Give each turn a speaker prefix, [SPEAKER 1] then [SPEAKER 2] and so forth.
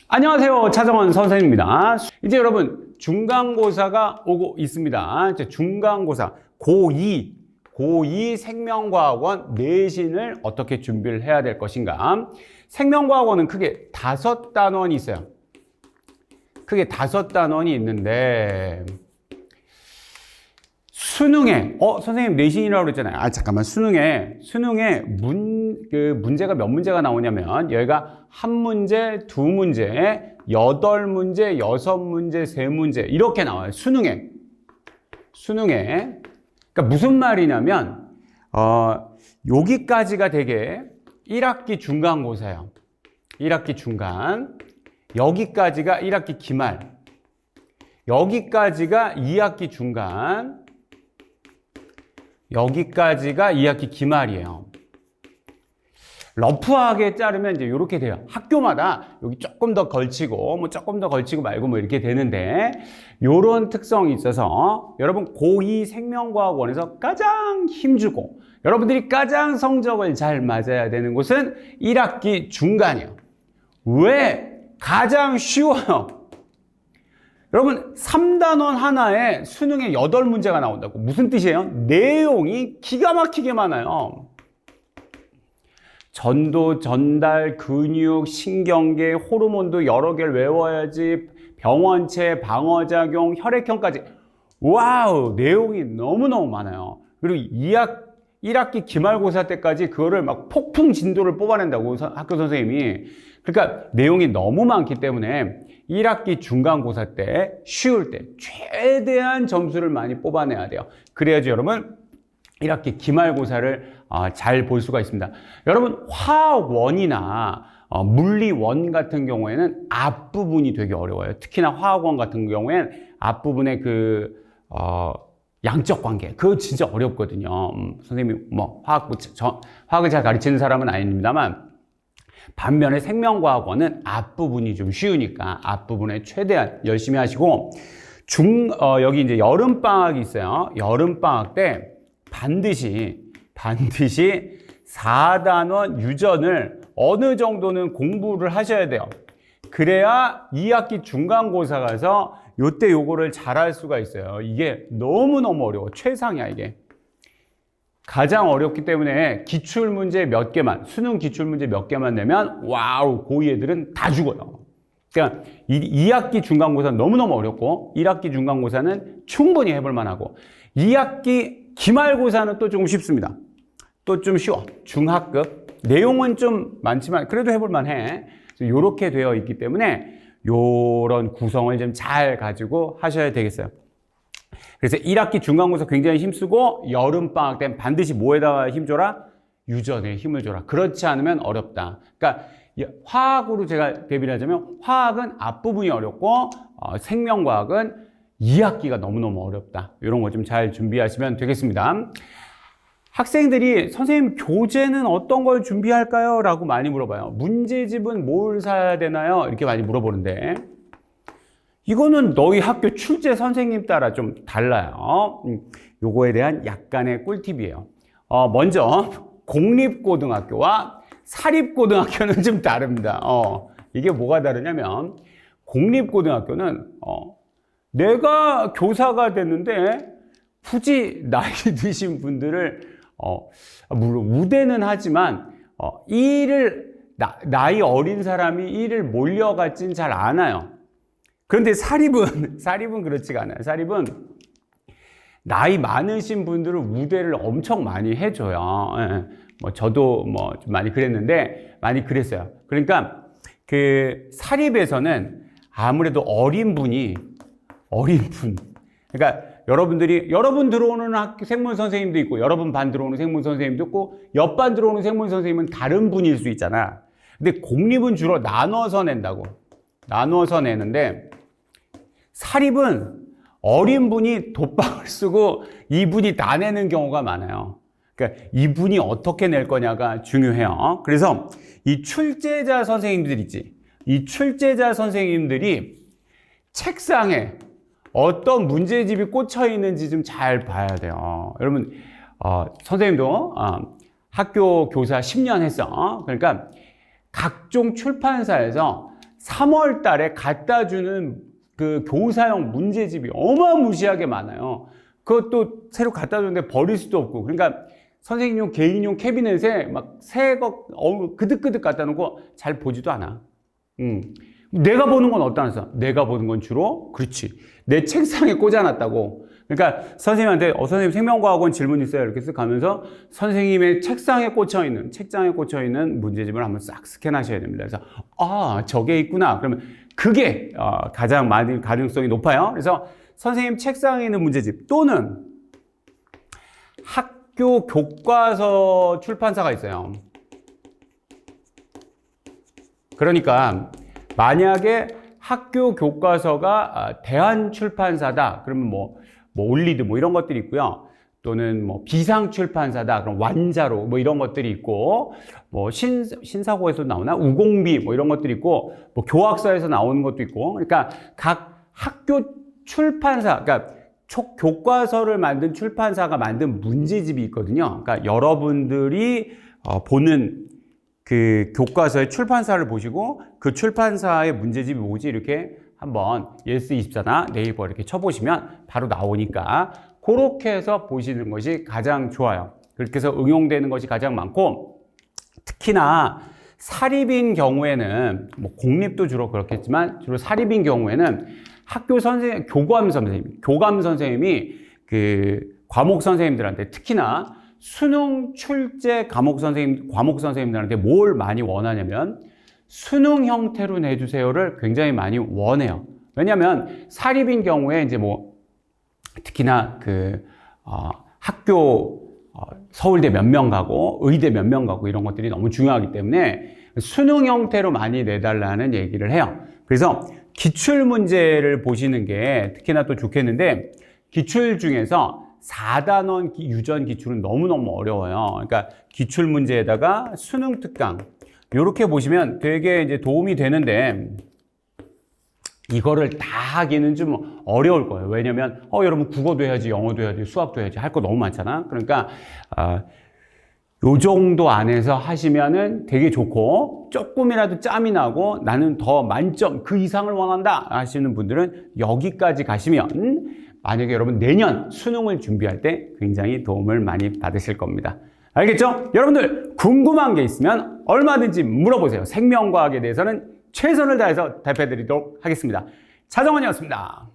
[SPEAKER 1] 안녕하세요, 차정원 선생님입니다. 이제 여러분 중간고사가 오고 있습니다. 이제 중간고사 고2 생명과학원 내신을 어떻게 준비를 해야 될 것인가. 생명과학원은 크게 5단원이 있어요. 크게 5단원이 있는데 수능에 선생님 내신이라고 그랬잖아요. 잠깐만, 수능에 문제가 몇 문제가 나오냐면 여기가 1문제, 2문제, 8문제, 6문제, 3문제 이렇게 나와요. 수능에. 그러니까 무슨 말이냐면 여기까지가 되게 1학기 중간고사예요. 1학기 중간. 여기까지가 1학기 기말. 여기까지가 2학기 중간. 여기까지가 2학기 기말이에요. 러프하게 자르면 이제 이렇게 돼요. 학교마다 여기 조금 더 걸치고 조금 더 걸치고 말고 이렇게 되는데, 요런 특성이 있어서 여러분 고2 생명과학원에서 가장 힘주고 여러분들이 가장 성적을 잘 맞아야 되는 곳은 1학기 중간이에요. 왜? 가장 쉬워요. 여러분 3단원 하나에 수능에 8문제가 나온다고. 무슨 뜻이에요? 내용이 기가 막히게 많아요. 전도, 전달, 근육, 신경계, 호르몬도 여러 개를 외워야지. 병원체, 방어작용, 혈액형까지. 와우, 내용이 너무너무 많아요. 그리고 1학기 기말고사 때까지 그거를 막 폭풍 진도를 뽑아낸다고 학교 선생님이. 그러니까 내용이 너무 많기 때문에 1학기 중간고사 때, 쉬울 때 최대한 점수를 많이 뽑아내야 돼요. 그래야지 여러분 1학기 기말고사를 잘 볼 수가 있습니다. 여러분 화학원이나 물리원 같은 경우에는 앞부분이 되게 어려워요. 특히나 화학원 같은 경우에는 앞부분의 양적 관계, 그거 진짜 어렵거든요. 선생님이 화학을 잘 가르치는 사람은 아닙니다만, 반면에 생명과학원은 앞부분이 좀 쉬우니까 앞부분에 최대한 열심히 하시고, 여기 이제 여름방학이 있어요. 여름방학 때 반드시 4단원 유전을 어느 정도는 공부를 하셔야 돼요. 그래야 2학기 중간고사 가서 요때 요거를 잘할 수가 있어요. 이게 너무너무 어려워. 최상이야, 이게. 가장 어렵기 때문에 기출문제 몇 개만, 수능 기출문제 몇 개만 내면 와우, 고2 애들은 다 죽어요. 그러니까 2학기 중간고사는 너무너무 어렵고 1학기 중간고사는 충분히 해볼 만하고, 2학기 기말고사는 또 조금 쉽습니다. 또 좀 쉬워. 중하급. 내용은 좀 많지만 그래도 해볼 만해. 이렇게 되어 있기 때문에 요런 구성을 좀 잘 가지고 하셔야 되겠어요. 그래서 1학기 중간고사 굉장히 힘쓰고, 여름방학 때는 반드시 뭐에다가 힘줘라? 유전에 힘을 줘라. 그렇지 않으면 어렵다. 그러니까 화학으로 제가 대비를 하자면 화학은 앞부분이 어렵고 생명과학은 2학기가 너무너무 어렵다. 이런 거 좀 잘 준비하시면 되겠습니다. 학생들이 선생님 교재는 어떤 걸 준비할까요? 라고 많이 물어봐요. 문제집은 뭘 사야 되나요? 이렇게 많이 물어보는데, 이거는 너희 학교 출제 선생님 따라 좀 달라요. 요거에 대한 약간의 꿀팁이에요. 먼저 공립고등학교와 사립고등학교는 좀 다릅니다. 이게 뭐가 다르냐면, 공립고등학교는 내가 교사가 됐는데 굳이 나이 드신 분들을 물론 우대는 하지만 나이 어린 사람이 일을 몰려가진 잘 않아요. 그런데 사립은 그렇지가 않아요. 사립은 나이 많으신 분들을 우대를 엄청 많이 해줘요. 저도 좀 많이 그랬는데, 많이 그랬어요. 그러니까 그 사립에서는 아무래도 어린 분. 그러니까 여러분 들어오는 학교 생물 선생님도 있고, 여러분 반 들어오는 생물 선생님도 있고, 옆반 들어오는 생물 선생님은 다른 분일 수 있잖아. 근데 공립은 주로 나눠서 낸다고. 나눠서 내는데, 사립은 어린 분이 돗방을 쓰고 이분이 다 내는 경우가 많아요. 그러니까 이분이 어떻게 낼 거냐가 중요해요. 그래서 이 출제자 선생님들 있지. 이 출제자 선생님들이 책상에 어떤 문제집이 꽂혀 있는지 좀 잘 봐야 돼요. 여러분, 선생님도 학교 교사 10년 했어. 그러니까 각종 출판사에서 3월 달에 갖다 주는 그 교사용 문제집이 어마무시하게 많아요. 그것도 새로 갖다 줬는데 버릴 수도 없고. 그러니까 선생님용 개인용 캐비넷에 막 새 거 그득그득 갖다 놓고 잘 보지도 않아. 내가 보는 건 어떠하면서? 내가 보는 건 주로 그렇지. 내 책상에 꽂아놨다고. 그러니까 선생님한테 선생님 생명과학원 질문 있어요. 이렇게 쓱 가면서 선생님의 책장에 꽂혀있는 문제집을 한번 싹 스캔하셔야 됩니다. 그래서 저게 있구나. 그러면 그게 가장 많은 가능성이 높아요. 그래서 선생님 책상에 있는 문제집 또는 학교 교과서 출판사가 있어요. 그러니까 만약에 학교 교과서가 대한출판사다. 그러면 뭐 올리드 이런 것들이 있고요. 또는 비상출판사다. 그럼 완자로 이런 것들이 있고, 신사고에서 나오나 우공비 이런 것들이 있고, 교학서에서 나오는 것도 있고. 그러니까 각 학교 출판사, 그러니까 교과서를 만든 출판사가 만든 문제집이 있거든요. 그러니까 여러분들이 보는 그 교과서의 출판사를 보시고 그 출판사의 문제집이 뭐지 이렇게 한번 예스24나 네이버 이렇게 쳐보시면 바로 나오니까 그렇게 해서 보시는 것이 가장 좋아요. 그렇게 해서 응용되는 것이 가장 많고, 특히나 사립인 경우에는 공립도 주로 그렇겠지만 주로 사립인 경우에는 학교 선생님, 교감 선생님이 그 과목 선생님들한테, 특히나 수능 출제 과목 선생님들한테 뭘 많이 원하냐면 수능 형태로 내주세요를 굉장히 많이 원해요. 왜냐하면 사립인 경우에 이제 특히나 학교 서울대 몇 명 가고 의대 몇 명 가고 이런 것들이 너무 중요하기 때문에 수능 형태로 많이 내달라는 얘기를 해요. 그래서 기출 문제를 보시는 게 특히나 또 좋겠는데, 기출 중에서 4단원 유전 기출은 너무너무 어려워요. 그러니까 기출 문제에다가 수능 특강 이렇게 보시면 되게 이제 도움이 되는데, 이거를 다 하기는 좀 어려울 거예요. 왜냐면 여러분 국어도 해야지, 영어도 해야지, 수학도 해야지, 할 거 너무 많잖아. 그러니까 요 정도 안에서 하시면은 되게 좋고, 조금이라도 짬이 나고 나는 더 만점 그 이상을 원한다 하시는 분들은 여기까지 가시면 만약에 여러분 내년 수능을 준비할 때 굉장히 도움을 많이 받으실 겁니다. 알겠죠? 여러분들 궁금한 게 있으면 얼마든지 물어보세요. 생명과학에 대해서는 최선을 다해서 답해드리도록 하겠습니다. 차정원이었습니다.